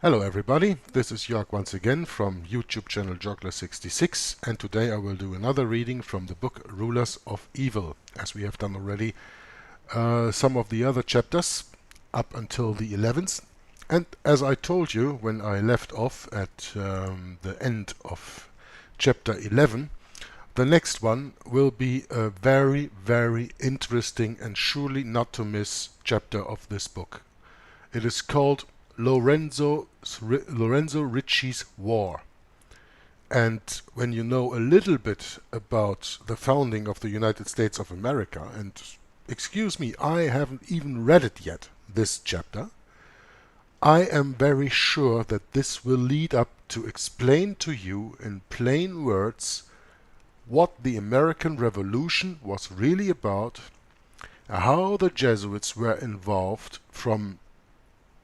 Hello everybody, this is Jörg once again from YouTube channel Joggler66, and today I will do another reading from the book Rulers of Evil, as we have done already some of the other chapters up until the 11th. And as I told you when I left off at the end of chapter 11, the next one will be a very, very interesting and surely not to miss chapter of this book. It is called Lorenzo Ricci's War. And when you know a little bit about the founding of the United States of America, and excuse me, I haven't even read it yet, this chapter, I am very sure that this will lead up to explain to you in plain words what the American Revolution was really about, how the Jesuits were involved from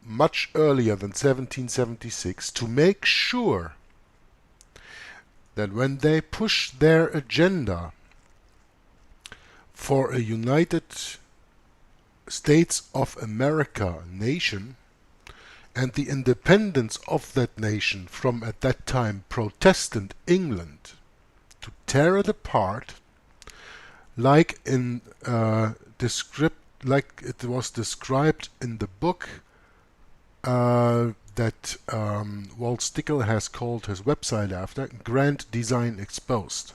much earlier than 1776 to make sure that when they push their agenda for a United States of America nation and the independence of that nation from at that time Protestant England, to tear it apart like it was described in the book that Walt Stickle has called his website after, Grand Design Exposed.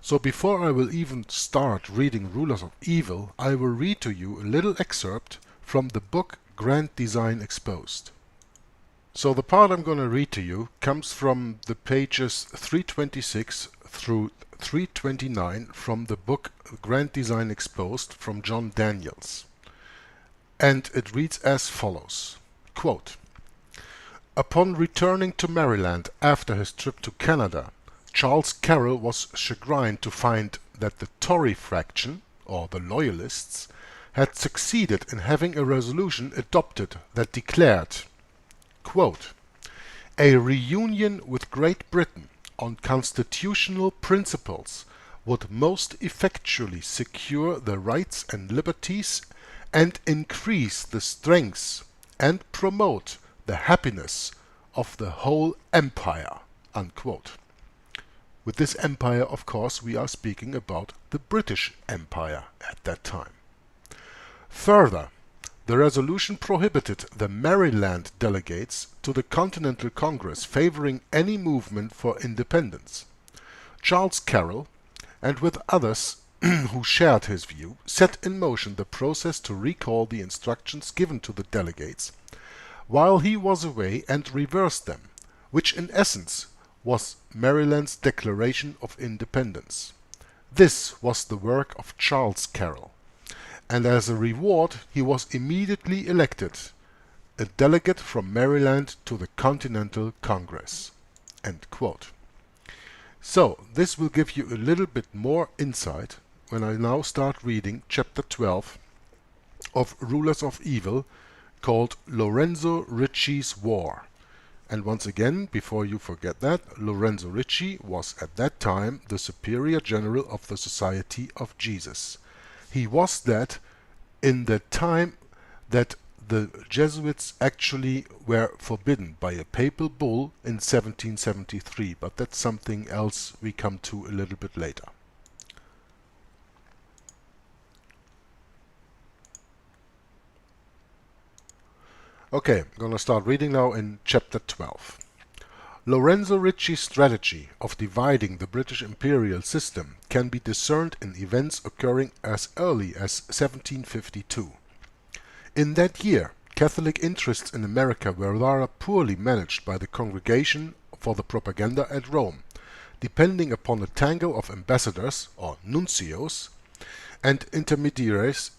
So before I will even start reading Rulers of Evil, I will read to you a little excerpt from the book Grand Design Exposed. So the part I'm going to read to you comes from the pages 326 through 329 from the book Grand Design Exposed from John Daniels. And it reads as follows. Quote, upon returning to Maryland after his trip to Canada, Charles Carroll was chagrined to find that the Tory faction, or the Loyalists, had succeeded in having a resolution adopted that declared, quote, a reunion with Great Britain on constitutional principles would most effectually secure the rights and liberties and increase the strength and promote the happiness of the whole empire, unquote. With this empire, of course, we are speaking about the British Empire at that time. Further, the resolution prohibited the Maryland delegates to the Continental Congress favoring any movement for independence. Charles Carroll, and with others who shared his view, set in motion the process to recall the instructions given to the delegates while he was away and reversed them, which in essence was Maryland's Declaration of Independence. This was the work of Charles Carroll, and as a reward he was immediately elected a delegate from Maryland to the Continental Congress. End quote. So this will give you a little bit more insight when I now start reading chapter 12 of Rulers of Evil, called Lorenzo Ricci's War. And once again, before you forget that, Lorenzo Ricci was at that time the Superior General of the Society of Jesus. He was that in the time that the Jesuits actually were forbidden by a papal bull in 1773, but that's something else we come to a little bit later. Okay, I'm gonna start reading now in chapter 12. Lorenzo Ricci's strategy of dividing the British imperial system can be discerned in events occurring as early as 1752. In that year, Catholic interests in America were rather poorly managed by the Congregation for the Propaganda at Rome, depending upon a tangle of ambassadors, or nuncios, and intermediaries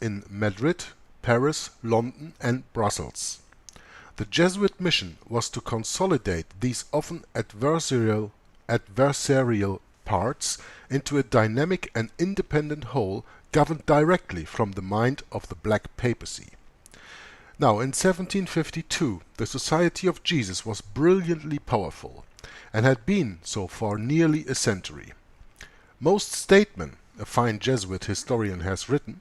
in Madrid, Paris, London, and Brussels. The Jesuit mission was to consolidate these often adversarial parts into a dynamic and independent whole governed directly from the mind of the Black Papacy. Now, in 1752, the Society of Jesus was brilliantly powerful, and had been so for nearly a century. Most statesmen, a fine Jesuit historian has written,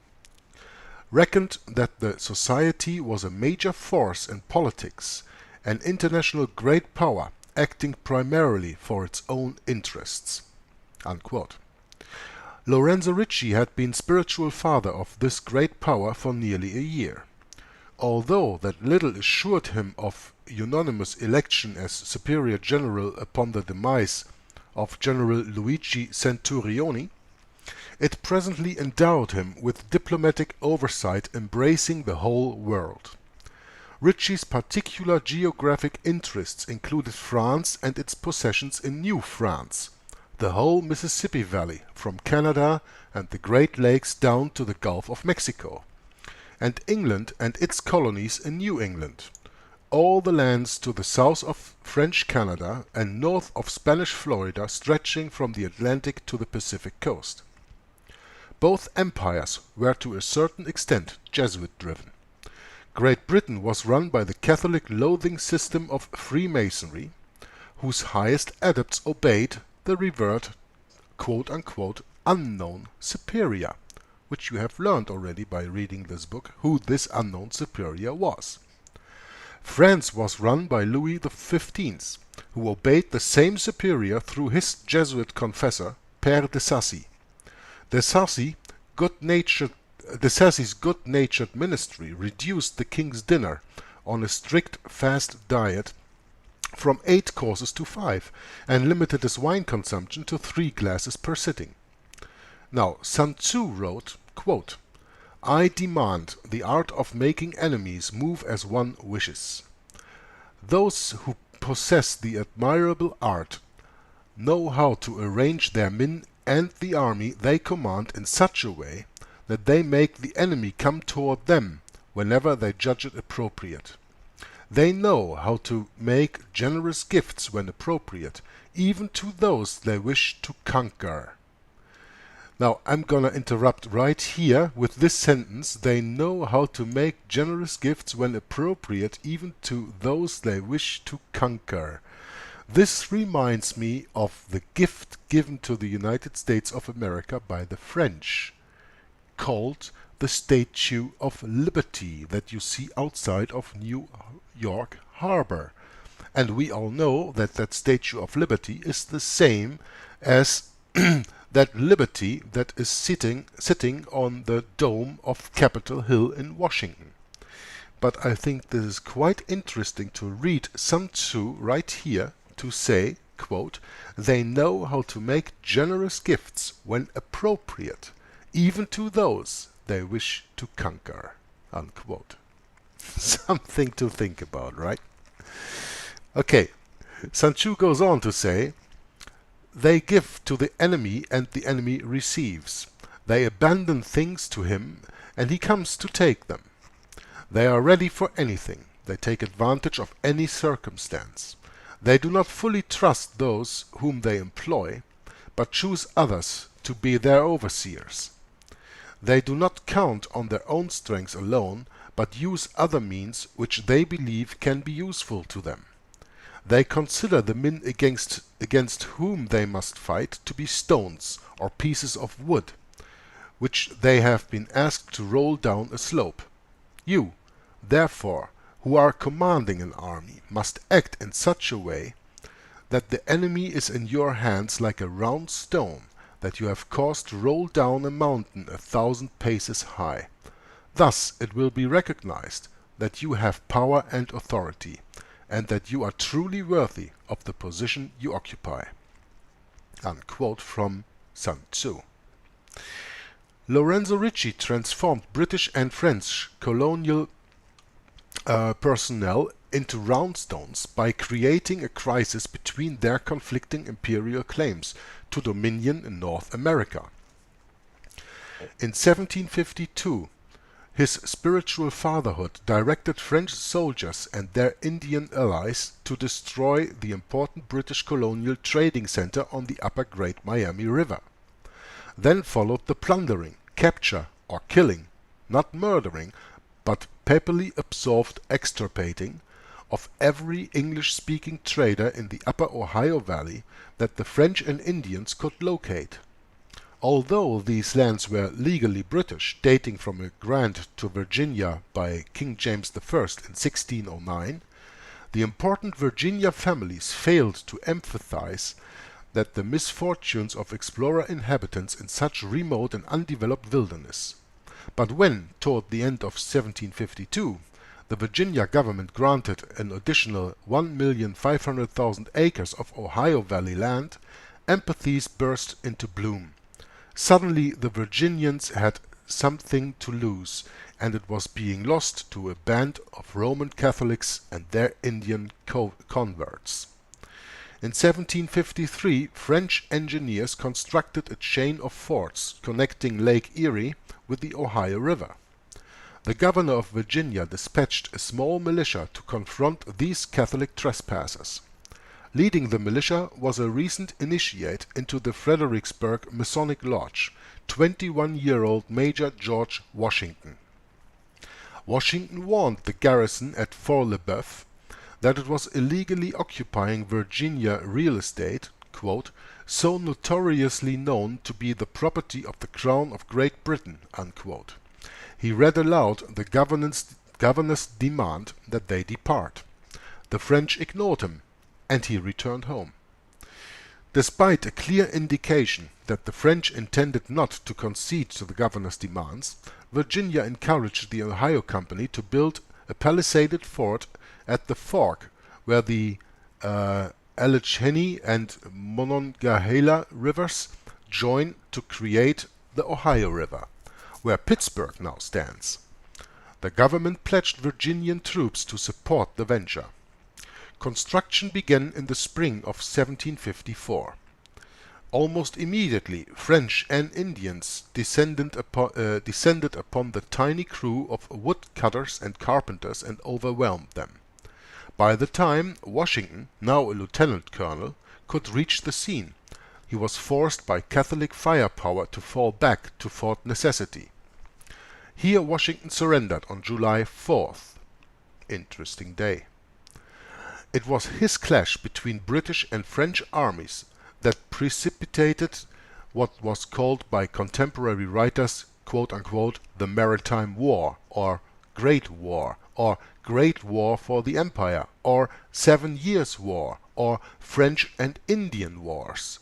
reckoned that the society was a major force in politics, an international great power acting primarily for its own interests." Unquote. Lorenzo Ricci had been spiritual father of this great power for nearly a year. Although that little assured him of unanimous election as superior general upon the demise of General Luigi Centurioni, it presently endowed him with diplomatic oversight embracing the whole world. Ricci's particular geographic interests included France and its possessions in New France, the whole Mississippi Valley from Canada and the Great Lakes down to the Gulf of Mexico, and England and its colonies in New England, all the lands to the south of French Canada and north of Spanish Florida stretching from the Atlantic to the Pacific coast. Both empires were to a certain extent Jesuit-driven. Great Britain was run by the Catholic loathing system of Freemasonry, whose highest adepts obeyed the revered quote-unquote unknown superior, which you have learned already by reading this book, who this unknown superior was. France was run by Louis XV, who obeyed the same superior through his Jesuit confessor, Père de Sacy. De Sacy's good-natured ministry reduced the king's dinner on a strict fast diet from 8 courses to 5, and limited his wine consumption to 3 glasses per sitting. Now, Sun Tzu wrote, quote, "I demand the art of making enemies move as one wishes. Those who possess the admirable art know how to arrange their men and the army they command in such a way that they make the enemy come toward them whenever they judge it appropriate. They know how to make generous gifts when appropriate, even to those they wish to conquer." Now, I'm gonna interrupt right here with this sentence. They know how to make generous gifts when appropriate, even to those they wish to conquer. This reminds me of the gift given to the United States of America by the French, called the Statue of Liberty that you see outside of New York Harbor. And we all know that that Statue of Liberty is the same as that liberty that is sitting on the dome of Capitol Hill in Washington. But I think this is quite interesting to read Sun Tzu right here to say, quote, "They know how to make generous gifts when appropriate, even to those they wish to conquer." Unquote. Something to think about, right? Okay, Sun Tzu goes on to say, "They give to the enemy and the enemy receives. They abandon things to him and he comes to take them. They are ready for anything. They take advantage of any circumstance. They do not fully trust those whom they employ, but choose others to be their overseers. They do not count on their own strength alone, but use other means which they believe can be useful to them. They consider the men against whom they must fight to be stones or pieces of wood, which they have been asked to roll down a slope. You, therefore, who are commanding an army, must act in such a way that the enemy is in your hands like a round stone that you have caused to roll down a mountain 1,000 paces high. Thus it will be recognized that you have power and authority, and that you are truly worthy of the position you occupy." Unquote from Sun Tzu. Lorenzo Ricci transformed British and French colonial personnel into roundstones by creating a crisis between their conflicting imperial claims to dominion in North America. In 1752, his spiritual fatherhood directed French soldiers and their Indian allies to destroy the important British colonial trading center on the upper Great Miami River. Then followed the plundering, capture, or killing, not murdering, but papally absolved extirpating of every English-speaking trader in the upper Ohio Valley that the French and Indians could locate. Although these lands were legally British, dating from a grant to Virginia by King James I in 1609, the important Virginia families failed to emphasize that the misfortunes of explorer inhabitants in such remote and undeveloped wilderness. But when, toward the end of 1752, the Virginia government granted an additional 1,500,000 acres of Ohio Valley land, empathies burst into bloom. Suddenly the Virginians had something to lose, and it was being lost to a band of Roman Catholics and their Indian converts. In 1753, French engineers constructed a chain of forts connecting Lake Erie with the Ohio River. The governor of Virginia dispatched a small militia to confront these Catholic trespassers. Leading the militia was a recent initiate into the Fredericksburg Masonic Lodge, 21-year-old Major George Washington. Washington warned the garrison at Fort Le Boeuf that it was illegally occupying Virginia real estate, quote, so notoriously known to be the property of the Crown of Great Britain, unquote. He read aloud the governor's demand that they depart. The French ignored him, and he returned home. Despite a clear indication that the French intended not to concede to the governor's demands, Virginia encouraged the Ohio Company to build a palisaded fort at the fork where the Allegheny and Monongahela rivers join to create the Ohio River, where Pittsburgh now stands. The government pledged Virginian troops to support the venture. Construction began in the spring of 1754. Almost immediately, French and Indians descended upon the tiny crew of woodcutters and carpenters and overwhelmed them. By the time Washington, now a lieutenant colonel, could reach the scene, he was forced by Catholic firepower to fall back to Fort Necessity. Here Washington surrendered on July 4th. Interesting day. It was his clash between British and French armies that precipitated what was called by contemporary writers, quote-unquote, the Maritime War, or Great War, or Great War for the Empire, or 7 Years' War, or French and Indian Wars.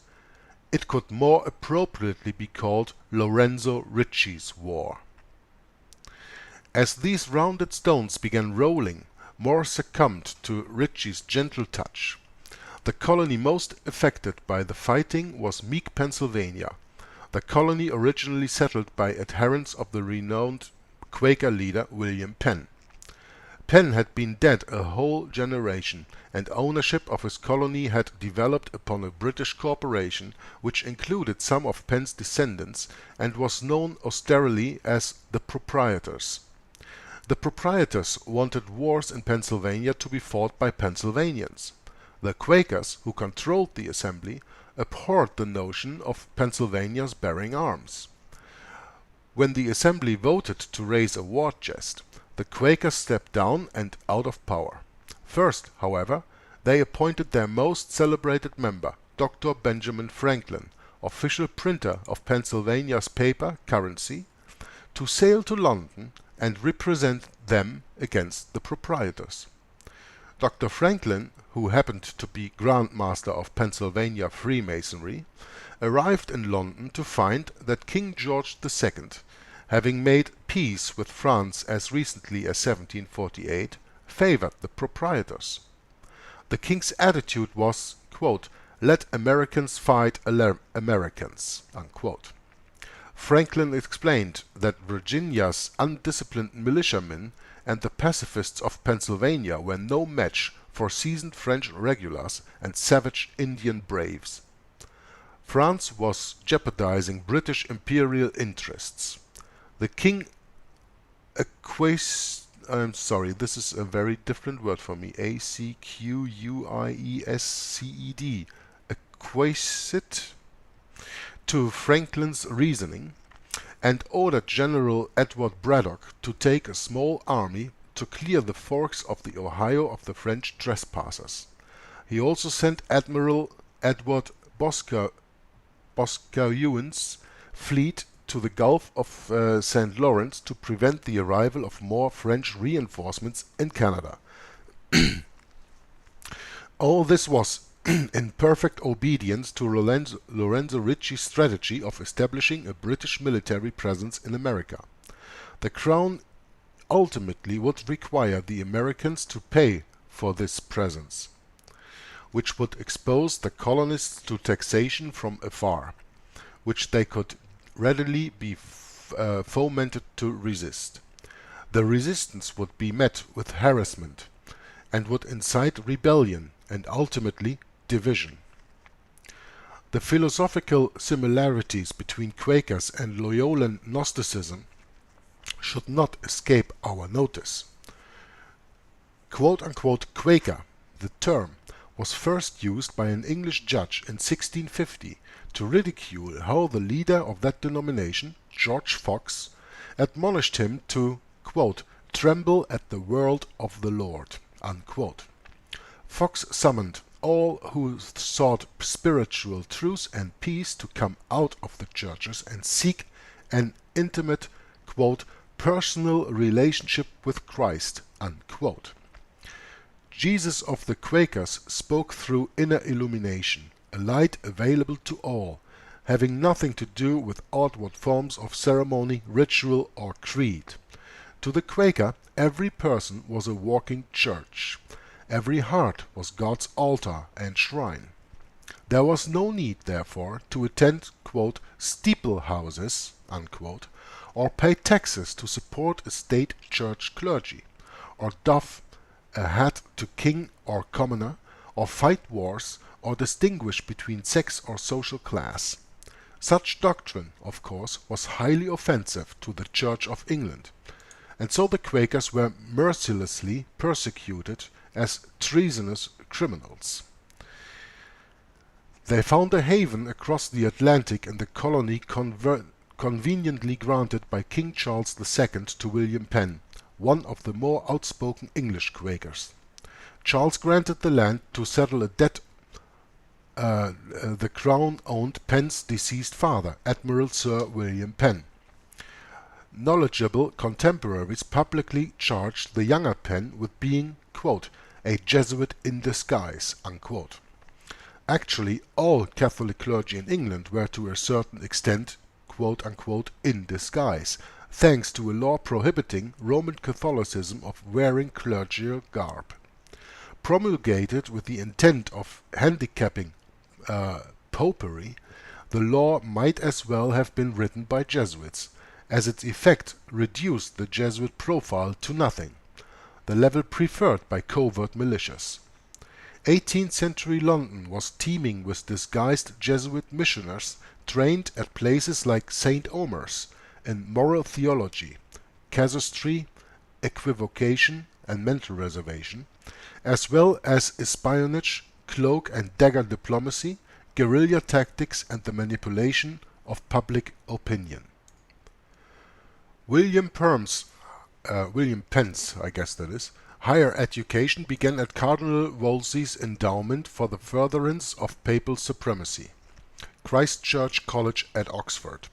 It could more appropriately be called Lorenzo Ricci's War. As these rounded stones began rolling, more succumbed to Ricci's gentle touch. The colony most affected by the fighting was Meek, Pennsylvania, the colony originally settled by adherents of the renowned Quaker leader William Penn. Penn had been dead a whole generation, and ownership of his colony had developed upon a British corporation which included some of Penn's descendants and was known austerely as the Proprietors. The Proprietors wanted wars in Pennsylvania to be fought by Pennsylvanians. The Quakers, who controlled the assembly, abhorred the notion of Pennsylvanians bearing arms. When the assembly voted to raise a war chest, the Quakers stepped down and out of power. First, however, they appointed their most celebrated member, Dr. Benjamin Franklin, official printer of Pennsylvania's paper currency, to sail to London and represent them against the Proprietors. Dr. Franklin, who happened to be Grand Master of Pennsylvania Freemasonry, arrived in London to find that King George II, having made peace with France as recently as 1748, favored the Proprietors. The king's attitude was, quote, "Let Americans fight Americans," unquote. Franklin explained that Virginia's undisciplined militiamen and the pacifists of Pennsylvania were no match for seasoned French regulars and savage Indian braves. France was jeopardizing British imperial interests. The king I'm sorry, this is a very different word for me. acquiesced. Acquiesced to Franklin's reasoning and ordered General Edward Braddock to take a small army to clear the forks of the Ohio of the French trespassers. He also sent Admiral Edward Boscawen fleet to the Gulf of St. Lawrence to prevent the arrival of more French reinforcements in Canada. All this was in perfect obedience to Lorenzo Ricci's strategy of establishing a British military presence in America. The Crown ultimately would require the Americans to pay for this presence, which would expose the colonists to taxation from afar, which they could readily be fomented to resist. The resistance would be met with harassment and would incite rebellion and ultimately division. The philosophical similarities between Quakers and Loyolan Gnosticism should not escape our notice. Quote-unquote Quaker, the term, was first used by an English judge in 1650 to ridicule how the leader of that denomination, George Fox, admonished him to, quote, tremble at the word of the Lord, unquote. Fox summoned all who sought spiritual truth and peace to come out of the churches and seek an intimate, quote, personal relationship with Christ, unquote. Jesus of the Quakers spoke through inner illumination, a light available to all, having nothing to do with outward forms of ceremony, ritual, or creed. To the Quaker, every person was a walking church. Every heart was God's altar and shrine. There was no need, therefore, to attend, quote, steeple houses, unquote, or pay taxes to support a state church clergy, or doff a hat to king or commoner, or fight wars, or distinguish between sex or social class. Such doctrine, of course, was highly offensive to the Church of England, and so the Quakers were mercilessly persecuted as treasonous criminals. They found a haven across the Atlantic in the colony conveniently granted by King Charles II to William Penn, one of the more outspoken English Quakers. Charles granted the land to settle a debt the Crown owned Penn's deceased father, Admiral Sir William Penn. Knowledgeable contemporaries publicly charged the younger Penn with being, quote, a Jesuit in disguise, unquote. Actually, all Catholic clergy in England were to a certain extent, quote unquote, in disguise, thanks to a law prohibiting Roman Catholicism of wearing clerical garb. Promulgated with the intent of handicapping popery, the law might as well have been written by Jesuits, as its effect reduced the Jesuit profile to nothing, the level preferred by covert militias. 18th century London was teeming with disguised Jesuit missioners trained at places like St. Omer's in moral theology, casuistry, equivocation and mental reservation, as well as espionage, cloak and dagger diplomacy, guerrilla tactics and the manipulation of public opinion. William Penn's, I guess that is, higher education began at Cardinal Wolsey's endowment for the furtherance of papal supremacy, Christ Church College at Oxford.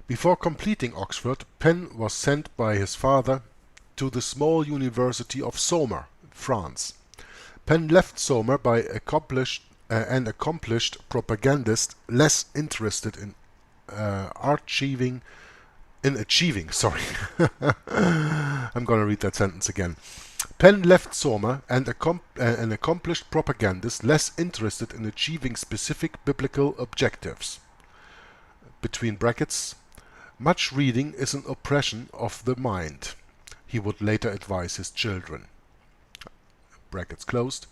Before completing Oxford, Penn was sent by his father to the small University of Saumur, France. Penn left Saumur by an accomplished propagandist less interested in achieving. I'm going to read that sentence again. Penn left Saumur and an accomplished propagandist less interested in achieving specific biblical objectives. Between brackets, much reading is an oppression of the mind, he would later advise his children. Brackets closed.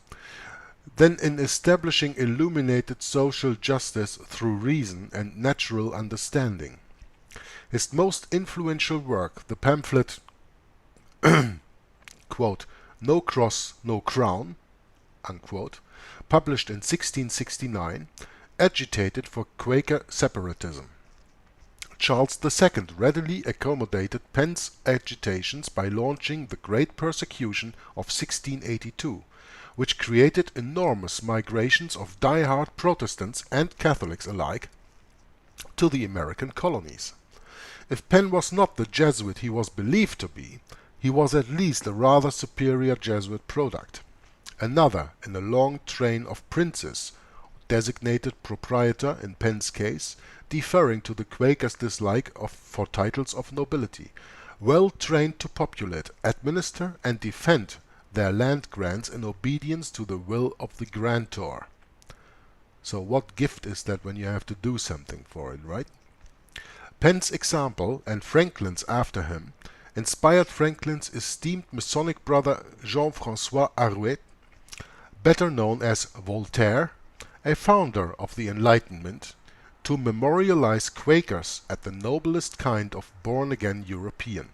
Then in establishing illuminated social justice through reason and natural understanding. His most influential work, the pamphlet quote, No Cross, No Crown, unquote, published in 1669, agitated for Quaker separatism. Charles II readily accommodated Penn's agitations by launching the Great Persecution of 1682, which created enormous migrations of die-hard Protestants and Catholics alike to the American colonies. If Penn was not the Jesuit he was believed to be, he was at least a rather superior Jesuit product. Another in a long train of princes, designated proprietor in Penn's case, deferring to the Quakers' dislike for titles of nobility, well trained to populate, administer, and defend their land grants in obedience to the will of the grantor. So what gift is that when you have to do something for it, right? Penn's example, and Franklin's after him, inspired Franklin's esteemed Masonic brother Jean-François Arouet, better known as Voltaire, a founder of the Enlightenment, to memorialize Quakers as the noblest kind of born-again European.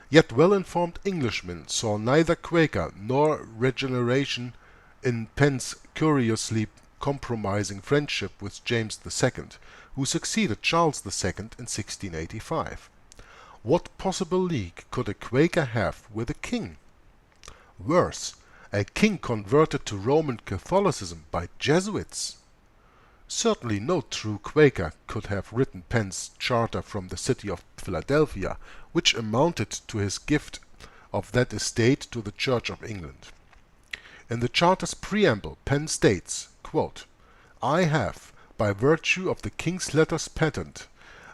Yet well-informed Englishmen saw neither Quaker nor regeneration in Penn's curiously compromising friendship with James II, who succeeded Charles II in 1685. What possible league could a Quaker have with a king? Worse, a king converted to Roman Catholicism by Jesuits. Certainly no true Quaker could have written Penn's charter from the city of Philadelphia, which amounted to his gift of that estate to the Church of England. In the charter's preamble, Penn states, quote, "I have, by virtue of the King's letters patent,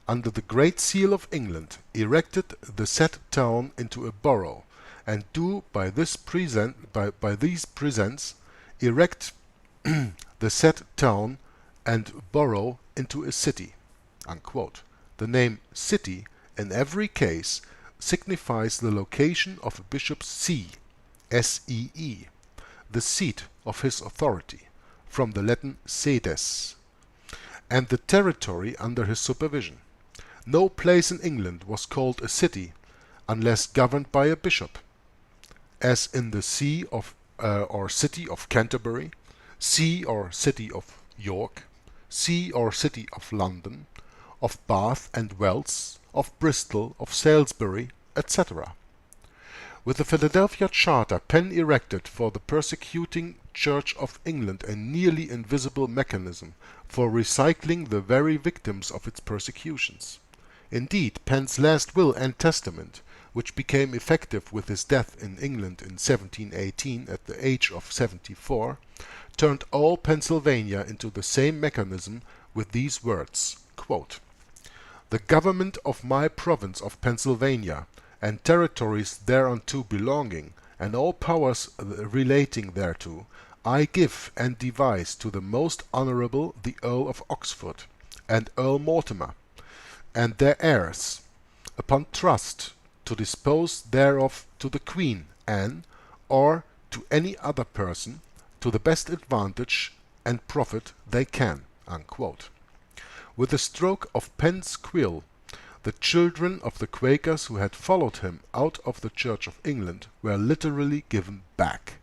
under the Great Seal of England, erected the said town into a borough, and do by these presents erect the said town and borough into a city." Unquote. The name city in every case signifies the location of a bishop's see, S-E-E, the seat of his authority, from the Latin sedes, and the territory under his supervision. No place in England was called a city unless governed by a bishop, as in the see of or city of Canterbury, see or city of York, see or city of London, of Bath and Wells, of Bristol, of Salisbury, etc. With the Philadelphia Charter, Penn erected for the persecuting Church of England a nearly invisible mechanism for recycling the very victims of its persecutions. Indeed, Penn's last will and testament, which became effective with his death in England in 1718 at the age of 74, turned all Pennsylvania into the same mechanism with these words, quote, "The government of my province of Pennsylvania, and territories thereunto belonging, and all powers relating thereto, I give and devise to the most honorable the Earl of Oxford, and Earl Mortimer, and their heirs, upon trust, to dispose thereof to the Queen, Anne, or to any other person, to the best advantage and profit they can." Unquote. With a stroke of Penn's quill, the children of the Quakers who had followed him out of the Church of England were literally given back.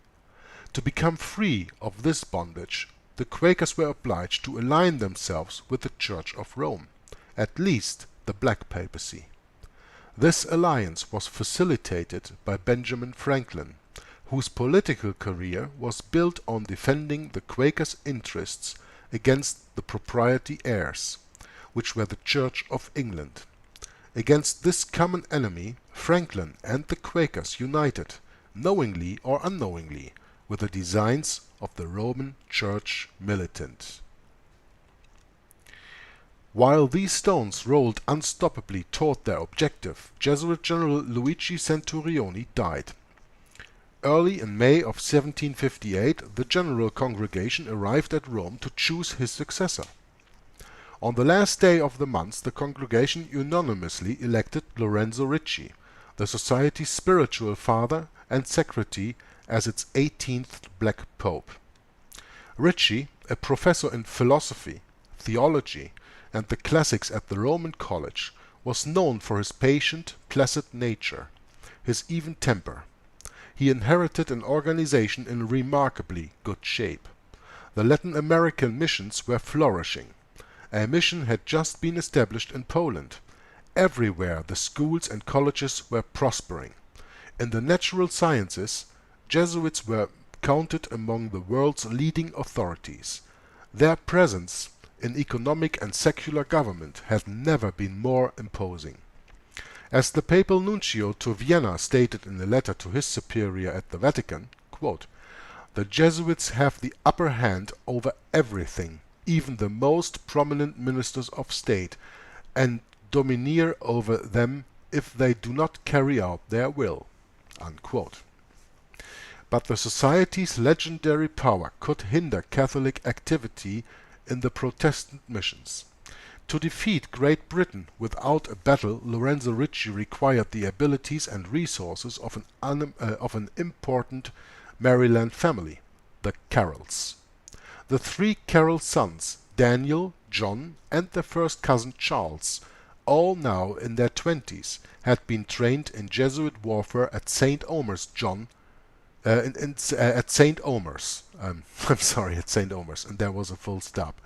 To become free of this bondage, the Quakers were obliged to align themselves with the Church of Rome, at least the Black Papacy. This alliance was facilitated by Benjamin Franklin, whose political career was built on defending the Quakers' interests against the proprietary heirs, which were the Church of England. Against this common enemy, Franklin and the Quakers united, knowingly or unknowingly, with the designs of the Roman Church militant. While these stones rolled unstoppably toward their objective, Jesuit General Luigi Centurioni died. Early in May of 1758, the General Congregation arrived at Rome to choose his successor. On the last day of the month, the congregation unanimously elected Lorenzo Ricci, the Society's spiritual father and secretary, as its 18th Black Pope. Ricci, a professor in philosophy, theology, and the classics at the Roman College, was known for his patient, placid nature, his even temper. He inherited an organization in remarkably good shape. The Latin American missions were flourishing. A mission had just been established in Poland. Everywhere the schools and colleges were prospering. In the natural sciences, Jesuits were counted among the world's leading authorities. Their presence in economic and secular government has never been more imposing. As the papal nuncio to Vienna stated in a letter to his superior at the Vatican, quote, "The Jesuits have the upper hand over everything, even the most prominent ministers of state, and domineer over them if they do not carry out their will." Unquote. But the Society's legendary power could hinder Catholic activity in the Protestant missions. To defeat Great Britain without a battle, Lorenzo Ricci required the abilities and resources of an important Maryland family, the Carrolls. The three Carroll sons, Daniel, John, and their first cousin Charles, all now in their 20s, had been trained in Jesuit warfare at St. Omer's, at St. Omer's. I'm sorry, at St. Omer's, and there was a full stop.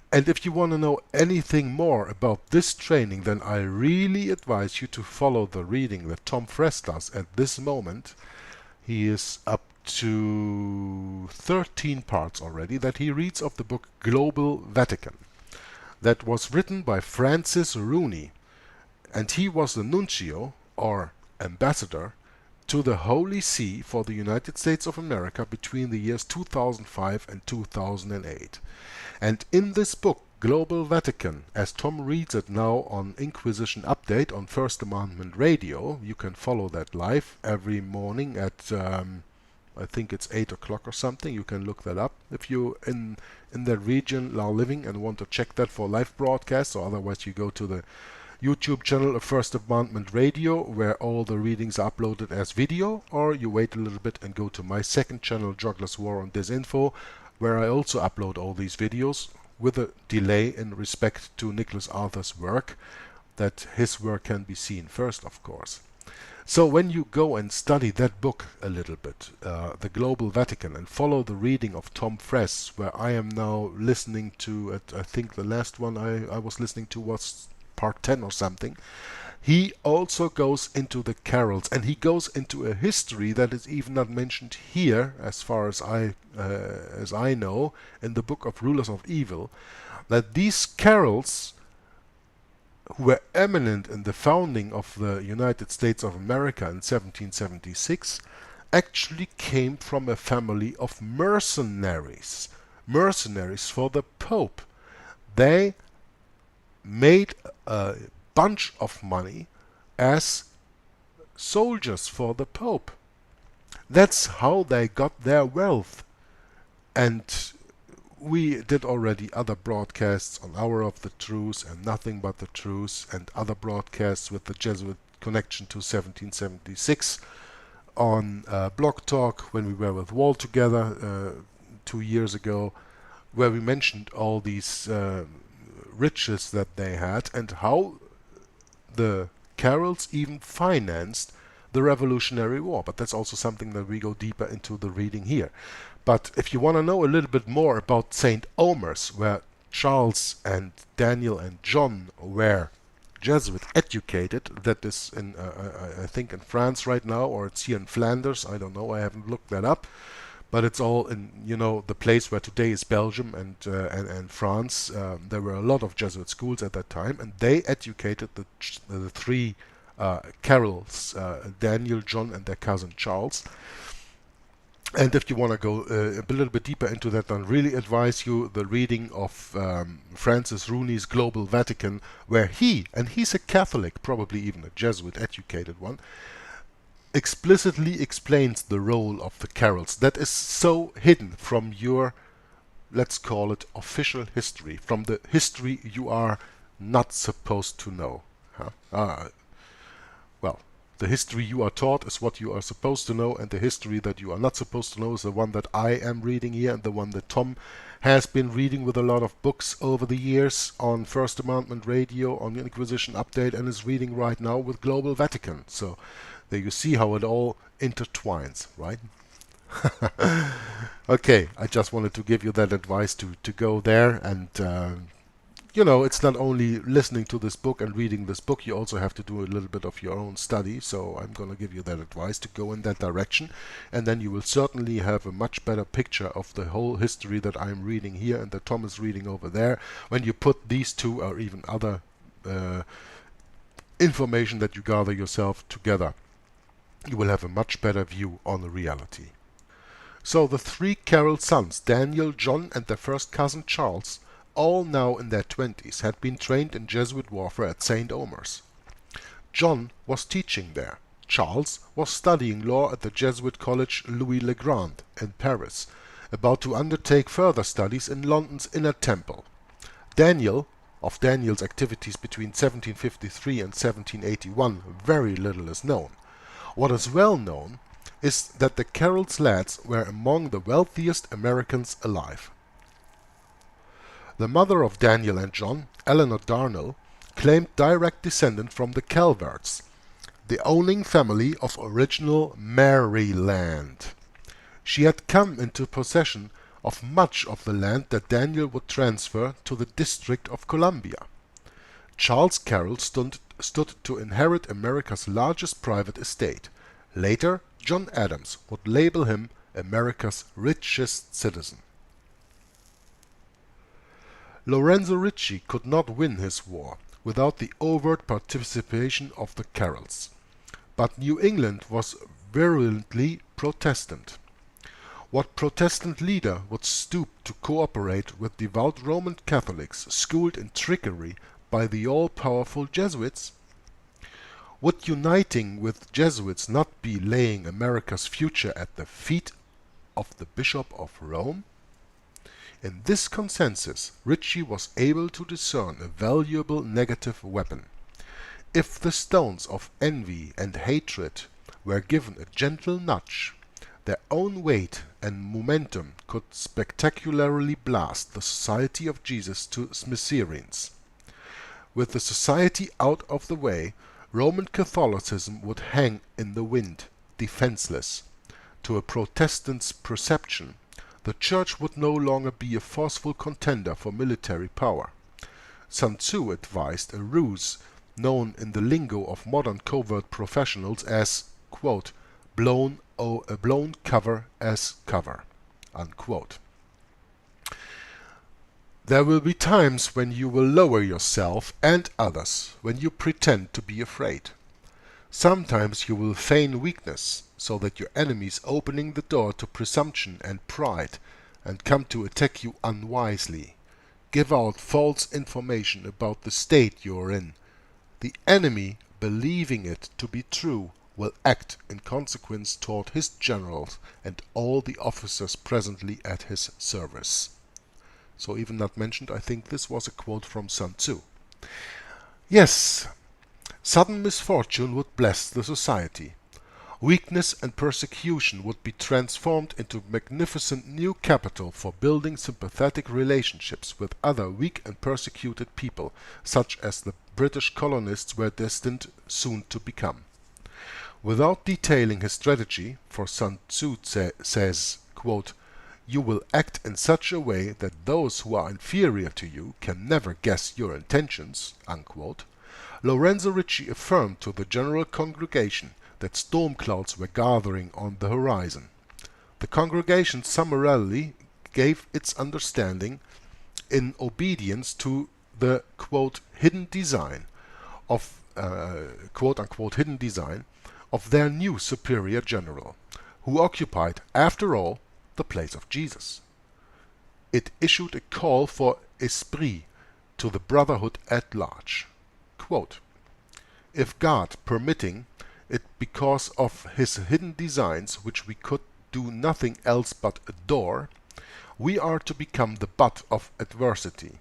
And if you want to know anything more about this training, then I really advise you to follow the reading that Tom Friess does at this moment. He is up to 13 parts already that he reads of the book Global Vatican, that was written by Francis Rooney, and he was the nuncio, or ambassador, to the Holy See for the United States of America between the years 2005 and 2008. And in this book, Global Vatican, as Tom reads it now on Inquisition Update on First Amendment Radio, you can follow that live every morning at I think it's 8 o'clock or something. You can look that up if you in that region are living and want to check that for live broadcasts, or otherwise you go to the YouTube channel of First Amendment Radio, where all the readings are uploaded as video, or you wait a little bit and go to my second channel, Joggler's War on Disinfo, where I also upload all these videos with a delay in respect to Nicholas Arthur's work, that his work can be seen first, of course. So when you go and study that book a little bit, The Global Vatican, and follow the reading of Tom Friess, where I am now listening to, I think the last one I was listening to was part 10 or something, he also goes into the Carrolls, and he goes into a history that is even not mentioned here, as far as I know, in the book of Rulers of Evil, that these Carrolls, who were eminent in the founding of the United States of America in 1776, actually came from a family of mercenaries for the Pope. They made a bunch of money as soldiers for the Pope. That's how they got their wealth. And we did already other broadcasts on Hour of the Truth and Nothing But the Truth, and other broadcasts with the Jesuit connection to 1776 on Blog Talk when we were with Wall together 2 years ago, where we mentioned all these riches that they had and how the Carrolls even financed the Revolutionary War. But that's also something that we go deeper into the reading here. But if you want to know a little bit more about St. Omer's, where Charles and Daniel and John were Jesuit educated, that is in I think in France right now, or it's here in Flanders, I don't know, I haven't looked that up, but it's all in, you know, the place where today is Belgium and France. There were a lot of Jesuit schools at that time, and they educated the three Carrolls, Daniel, John, and their cousin Charles. And if you want to go a little bit deeper into that, then really advise you the reading of Francis Rooney's Global Vatican, where he's a Catholic, probably even a Jesuit educated one, explicitly explains the role of the Carrolls that is so hidden from your, let's call it, official history, from the history you are not supposed to know. Well, the history you are taught is what you are supposed to know, and the history that you are not supposed to know is the one that I am reading here, and the one that Tom has been reading with a lot of books over the years on First Amendment Radio, on Inquisition Update, and is reading right now with Global Vatican. So there you see how it all intertwines, right? Okay, I just wanted to give you that advice to go there and you know, it's not only listening to this book and reading this book, you also have to do a little bit of your own study. So I'm going to give you that advice to go in that direction, and then you will certainly have a much better picture of the whole history that I'm reading here and that Tom is reading over there. When you put these two or even other information that you gather yourself together, you will have a much better view on the reality. So the three Carroll sons, Daniel, John, and their first cousin Charles, all now in their 20s, had been trained in Jesuit warfare at St. Omer's. John was teaching there. Charles was studying law at the Jesuit college Louis le Grand in Paris, about to undertake further studies in London's Inner Temple. Of Daniel's activities between 1753 and 1781, very little is known. What is well known is that the Carroll's lads were among the wealthiest Americans alive. The mother of Daniel and John, Eleanor Darnell, claimed direct descent from the Calverts, the owning family of original Maryland. She had come into possession of much of the land that Daniel would transfer to the District of Columbia. Charles Carroll stood to inherit America's largest private estate. Later, John Adams would label him America's richest citizen. Lorenzo Ricci could not win his war without the overt participation of the Carrolls, but New England was virulently Protestant. What Protestant leader would stoop to cooperate with devout Roman Catholics schooled in trickery by the all-powerful Jesuits? Would uniting with Jesuits not be laying America's future at the feet of the Bishop of Rome? In this consensus, Ricci was able to discern a valuable negative weapon. If the stones of envy and hatred were given a gentle nudge, their own weight and momentum could spectacularly blast the Society of Jesus to smithereens. With the Society out of the way, Roman Catholicism would hang in the wind, defenseless. To a Protestant's perception, the Church would no longer be a forceful contender for military power. Sun Tzu advised a ruse known in the lingo of modern covert professionals as, quote, blown cover as cover, unquote. There will be times when you will lower yourself and others, when you pretend to be afraid. Sometimes you will feign weakness, so that your enemies opening the door to presumption and pride and come to attack you unwisely. Give out false information about the state you are in. The enemy, believing it to be true, will act in consequence toward his generals and all the officers presently at his service. So even not mentioned, I think this was a quote from Sun Tzu. Yes, sudden misfortune would bless the society. Weakness and persecution would be transformed into magnificent new capital for building sympathetic relationships with other weak and persecuted people, such as the British colonists were destined soon to become. Without detailing his strategy, for Sun Tzu says, quote, you will act in such a way that those who are inferior to you can never guess your intentions, unquote. Lorenzo Ricci affirmed to the general congregation that storm clouds were gathering on the horizon. The congregation summarily gave its understanding in obedience to the quote hidden design of quote unquote hidden design of their new superior general, who occupied, after all, the place of Jesus. It issued a call for esprit to the brotherhood at large. Quote, if God permitting it because of his hidden designs which we could do nothing else but adore, we are to become the butt of adversity.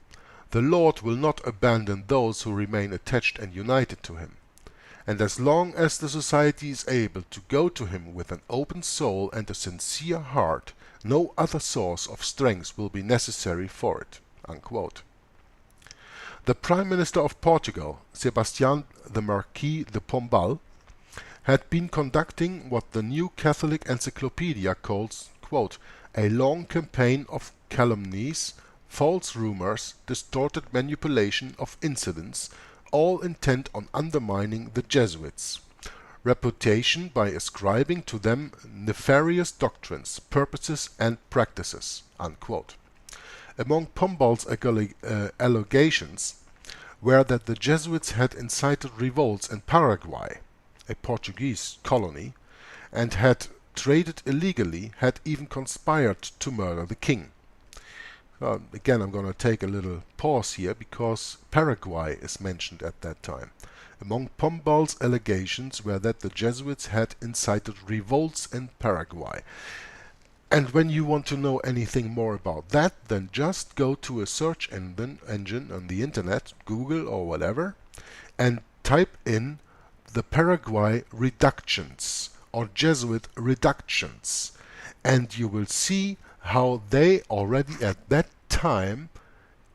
The Lord will not abandon those who remain attached and united to him. And as long as the society is able to go to him with an open soul and a sincere heart, no other source of strength will be necessary for it. Unquote. The Prime Minister of Portugal, Sebastián the Marquis de Pombal, had been conducting what the New Catholic Encyclopedia calls, quote, a long campaign of calumnies, false rumors, distorted manipulation of incidents, all intent on undermining the Jesuits' reputation by ascribing to them nefarious doctrines, purposes, and practices." Unquote. Among Pombal's allegations were that the Jesuits had incited revolts in Paraguay, a Portuguese colony, and had traded illegally, had even conspired to murder the king. Again, I'm going to take a little pause here because Paraguay is mentioned at that time. Among Pombal's allegations were that the Jesuits had incited revolts in Paraguay. And when you want to know anything more about that, then just go to a search engine on the internet, Google or whatever, and type in the Paraguay reductions or Jesuit reductions, and you will see how they already at that time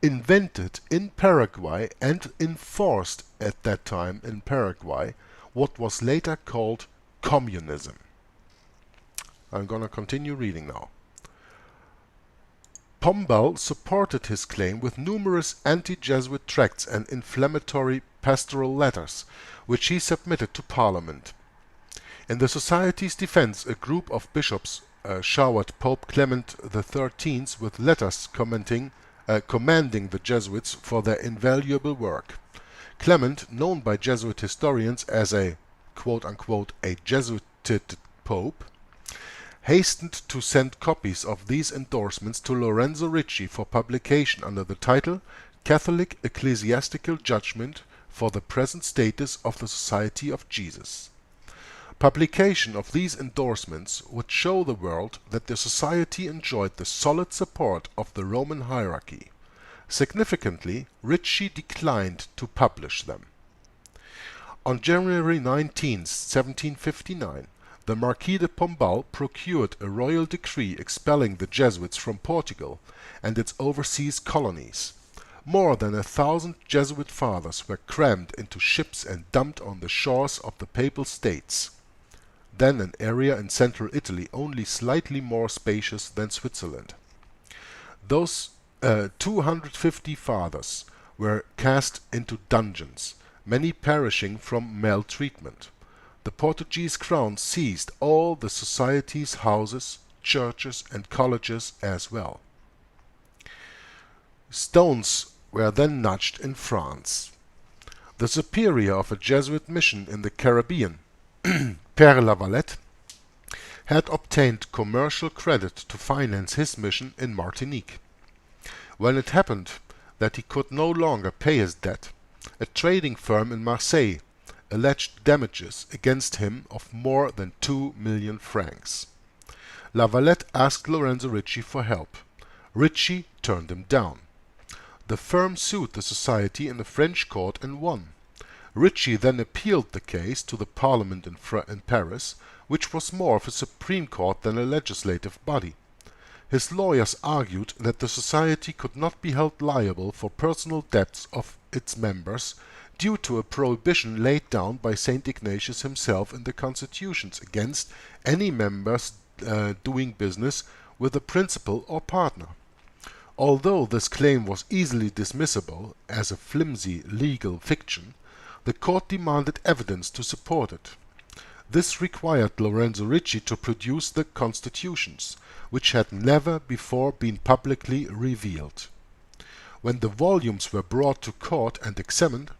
invented in Paraguay and enforced at that time in Paraguay what was later called communism. I'm going to continue reading now. Pombal supported his claim with numerous anti-Jesuit tracts and inflammatory pastoral letters, which he submitted to Parliament. In the Society's defense, a group of bishops showered Pope Clement XIII with letters commanding the Jesuits for their invaluable work. Clement, known by Jesuit historians as a quote-unquote a Jesuited Pope, hastened to send copies of these endorsements to Lorenzo Ricci for publication under the title Catholic Ecclesiastical Judgment for the Present Status of the Society of Jesus. Publication of these endorsements would show the world that the Society enjoyed the solid support of the Roman hierarchy. Significantly, Ricci declined to publish them. On January 19, 1759, the Marquis de Pombal procured a royal decree expelling the Jesuits from Portugal and its overseas colonies. More than 1,000 Jesuit fathers were crammed into ships and dumped on the shores of the Papal States, then an area in central Italy only slightly more spacious than Switzerland. Those 250 fathers were cast into dungeons, many perishing from maltreatment. The Portuguese crown seized all the Society's houses, churches, and colleges as well. Stones were then nudged in France. The superior of a Jesuit mission in the Caribbean, Père Lavalette, had obtained commercial credit to finance his mission in Martinique. When it happened that he could no longer pay his debt, a trading firm in Marseille alleged damages against him of more than 2 million francs. Lavalette asked Lorenzo Ricci for help. Ricci turned him down. The firm sued the Society in a French court and won. Ricci then appealed the case to the Parliament in Paris, which was more of a Supreme Court than a legislative body. His lawyers argued that the Society could not be held liable for personal debts of its members due to a prohibition laid down by St. Ignatius himself in the constitutions against any members doing business with a principal or partner. Although this claim was easily dismissible as a flimsy legal fiction, the court demanded evidence to support it. This required Lorenzo Ricci to produce the constitutions, which had never before been publicly revealed. When the volumes were brought to court and examined,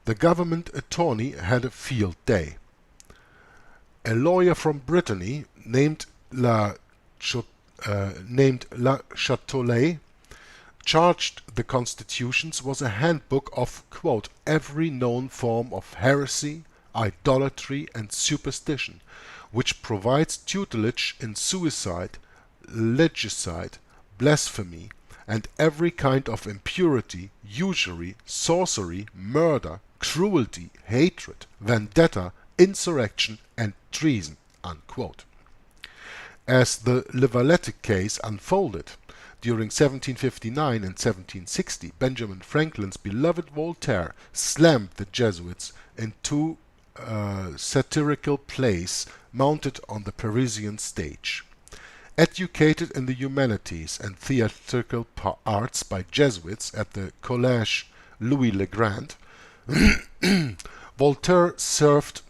the government attorney had a field day. A lawyer from Brittany named La Châtelet charged the constitutions was a handbook of, quote, every known form of heresy, idolatry, and superstition, which provides tutelage in suicide, legicide, blasphemy, and every kind of impurity, usury, sorcery, murder, cruelty, hatred, vendetta, insurrection, and treason, unquote. As the Lavalette case unfolded, during 1759 and 1760, Benjamin Franklin's beloved Voltaire slammed the Jesuits in two satirical plays mounted on the Parisian stage. Educated in the humanities and theatrical arts by Jesuits at the Collège Louis le Grand, Voltaire served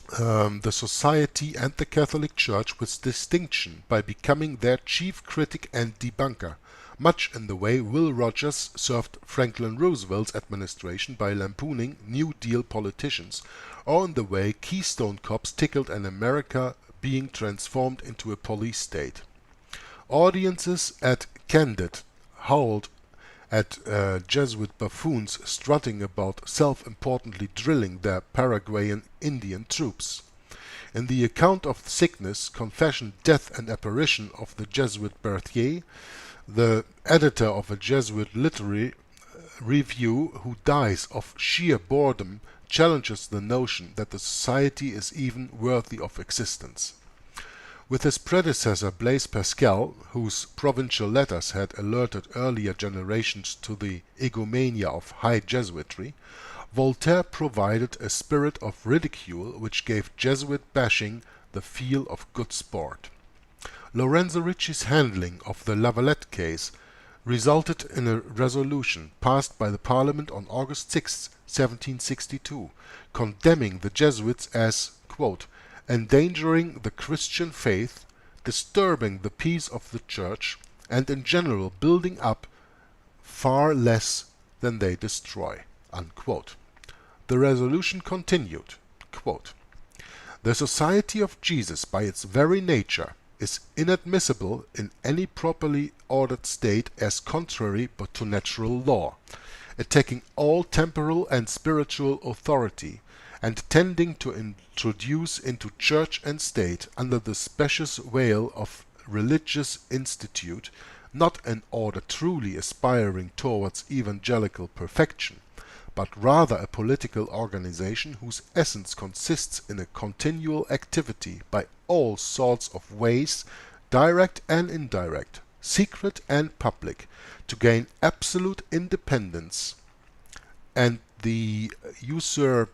the society and the Catholic Church with distinction by becoming their chief critic and debunker, much in the way Will Rogers served Franklin Roosevelt's administration by lampooning New Deal politicians, or in the way Keystone Cops tickled an America being transformed into a police state. Audiences at Candid howled at Jesuit buffoons strutting about self-importantly drilling their Paraguayan Indian troops. In the account of sickness, confession, death and apparition of the Jesuit Berthier, the editor of a Jesuit literary review who dies of sheer boredom challenges the notion that the society is even worthy of existence. With his predecessor Blaise Pascal, whose provincial letters had alerted earlier generations to the egomania of high Jesuitry, Voltaire provided a spirit of ridicule which gave Jesuit bashing the feel of good sport. Lorenzo Ricci's handling of the Lavalette case resulted in a resolution passed by the Parliament on August 6, 1762, condemning the Jesuits as, quote, endangering the Christian faith, disturbing the peace of the Church, and in general building up far less than they destroy. Unquote. The resolution continued, quote, the Society of Jesus by its very nature is inadmissible in any properly ordered state as contrary but to natural law, attacking all temporal and spiritual authority, and tending to introduce into church and state, under the specious veil of religious institute, not an order truly aspiring towards evangelical perfection, but rather a political organization whose essence consists in a continual activity by all sorts of ways, direct and indirect, secret and public, to gain absolute independence and the usurpation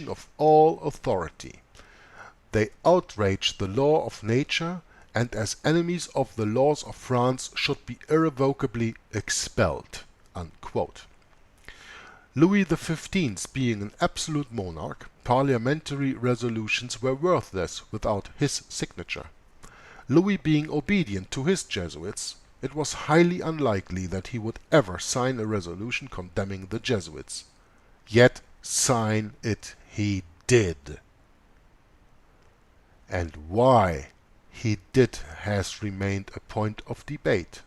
of all authority. They outrage the law of nature, and as enemies of the laws of France should be irrevocably expelled. Unquote. Louis XV being an absolute monarch, parliamentary resolutions were worthless without his signature. Louis being obedient to his Jesuits, it was highly unlikely that he would ever sign a resolution condemning the Jesuits. Yet sign it he did. And why he did has remained a point of debate.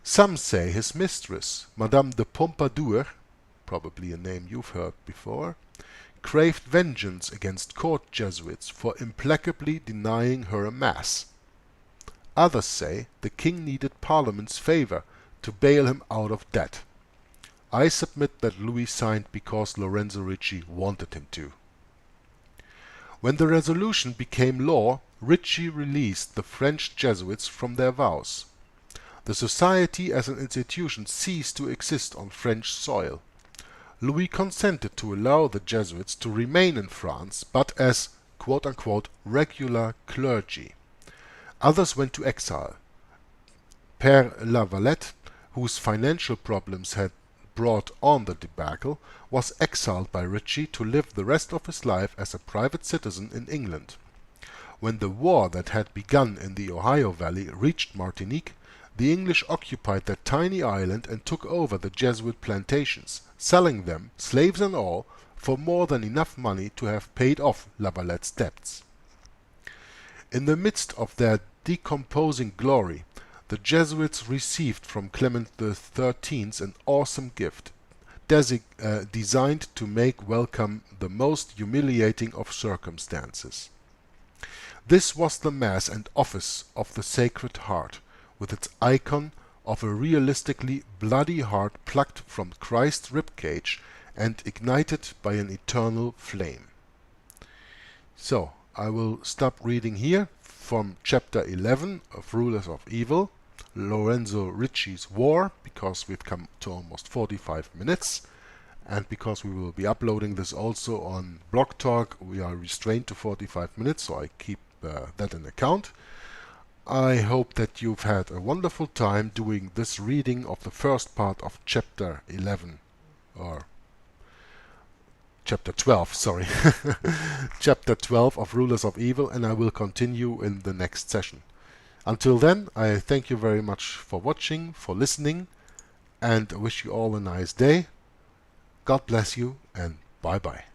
Some say his mistress, Madame de Pompadour, probably a name you've heard before, craved vengeance against court Jesuits for implacably denying her a mass. Others say the king needed Parliament's favor to bail him out of debt. I submit that Louis signed because Lorenzo Ricci wanted him to. When the resolution became law, Ricci released the French Jesuits from their vows. The society as an institution ceased to exist on French soil. Louis consented to allow the Jesuits to remain in France, but as quote-unquote regular clergy. Others went to exile. Père Lavalette, whose financial problems had brought on the debacle, was exiled by Ricci to live the rest of his life as a private citizen in England. When the war that had begun in the Ohio Valley reached Martinique, the English occupied that tiny island and took over the Jesuit plantations, selling them, slaves and all, for more than enough money to have paid off Lavalette's debts. In the midst of their decomposing glory, the Jesuits received from Clement XIII an awesome gift, designed to make welcome the most humiliating of circumstances. This was the Mass and Office of the Sacred Heart, with its icon of a realistically bloody heart plucked from Christ's ribcage and ignited by an eternal flame. So, I will stop reading here from chapter 11 of Rulers of Evil, Lorenzo Ricci's War, because we've come to almost 45 minutes, and because we will be uploading this also on Blog Talk, we are restrained to 45 minutes, so I keep that in account. I hope that you've had a wonderful time doing this reading of the first part of chapter 11, or chapter 12, sorry. Chapter 12 of Rulers of Evil, and I will continue in the next session. Until then, I thank you very much for watching, for listening, and wish you all a nice day. God bless you, and bye-bye.